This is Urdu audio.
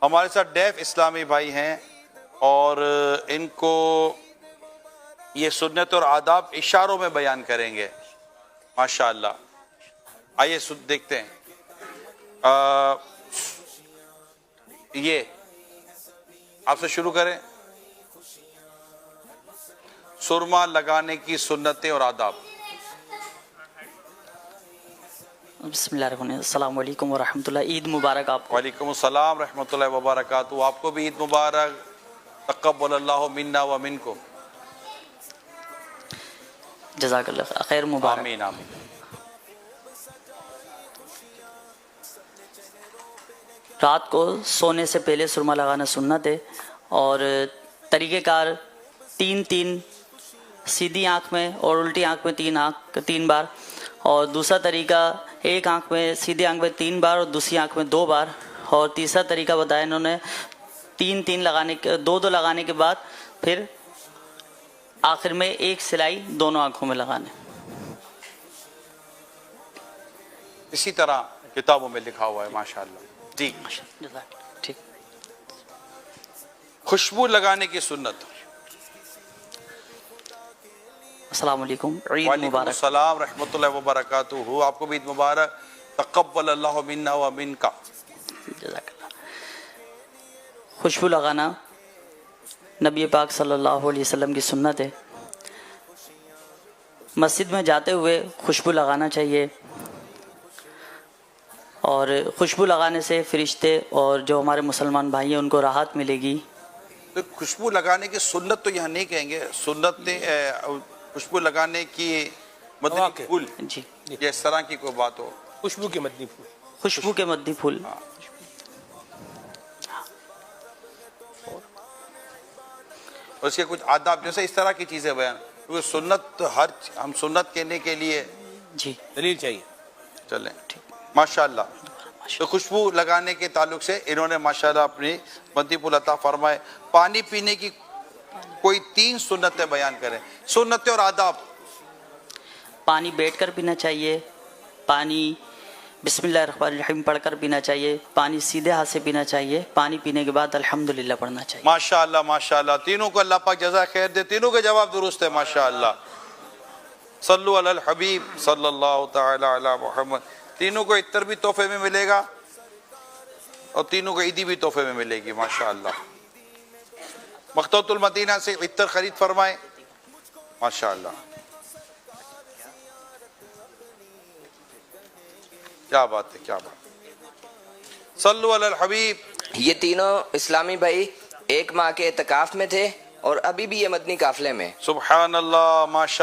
ہمارے ساتھ ڈیف اسلامی بھائی ہیں اور ان کو یہ سنت اور آداب اشاروں میں بیان کریں گے ماشاءاللہ. آئیے دیکھتے ہیں. یہ آپ سے شروع کریں. سرما لگانے کی سنتیں اور آداب. بسم اللہ الرحمن الرحیم. السلام علیکم ورحمۃ اللہ. عید مبارک آپ کو. وعلیکم السلام رحمۃ اللہ وبرکاتہ. آپ کو بھی عید مبارک. تقبل اللہ منا و منکم. جزاک اللہ خیر. مبارک. آمین آمین. رات کو سونے سے پہلے سرما لگانا سنت ہے اور طریقہ کار تین سیدھی آنکھ میں اور الٹی آنکھ میں تین بار، اور دوسرا طریقہ ایک آنکھ میں سیدھی آنکھ میں 3 بار اور دوسری آنکھ میں 2 بار، اور تیسرا طریقہ بتایا انہوں نے تین لگانے کے 2 لگانے کے بعد پھر آخر میں ایک سلائی دونوں آنکھوں میں لگانے. اسی طرح کتابوں میں لکھا ہوا ہے ماشاءاللہ. جی ٹھیک. خوشبو لگانے کی سنت. السلام علیکم. عید وعلیکم مبارک. السلام رحمۃ اللہ وبرکاتہ. آپ کو بھی عید مبارک. تقبل اللہ منا و منکا. جزاک اللہ. خوشبو لگانا نبی پاک صلی اللہ علیہ وسلم کی سنت ہے. مسجد میں جاتے ہوئے خوشبو لگانا چاہیے، اور خوشبو لگانے سے فرشتے اور جو ہمارے مسلمان بھائی ہیں ان کو راحت ملے گی. تو خوشبو لگانے کی سنت تو یہاں نہیں کہیں گے. سنت خوشبو لگانے کی مدنی پھول، جی، یہ اس طرح کی کوئی بات ہو. خوشبو کے مدنی پھول. خوشبو کے مدنی پھول. اور اس کے کچھ آداب جیسے اس طرح کی چیزیں بیان، کیونکہ سنت ہم سنت کہنے کے لیے جی دلیل چاہیے. چلیں ماشاءاللہ. تو خوشبو لگانے کے تعلق سے انہوں نے ماشاءاللہ اپنی مدنی پھول عطا فرمائے. پانی پینے کی کوئی 3 سنتیں بیان کریں. سنتیں اور آداب. پانی بیٹھ کر پینا چاہیے، پانی بسم اللہ الرحمن الرحیم پڑھ کر پینا چاہیے، پانی سیدھے ہاتھ سے پینا چاہیے، پانی پینے کے بعد الحمدللہ پڑھنا چاہیے. ماشاءاللہ ماشاءاللہ. تینوں کو اللہ پاک جزا خیر دے. تینوں کے جواب درست ہے ماشاءاللہ. صلو علی الحبیب صلی اللہ تعالی علی محمد. تینوں کو عطر بھی تحفے میں ملے گا اور تینوں کو عیدی بھی تحفے میں ملے گی ماشاءاللہ. مکتبۃ المدینہ سے عطر خرید فرمائیں ماشاءاللہ. کیا بات ہے، کیا بات. صلو علی الحبیب. یہ تینوں اسلامی بھائی 1 ماہ کے اعتکاف میں تھے اور ابھی بھی یہ مدنی قافلے میں. سبحان اللہ. ماشاءاللہ.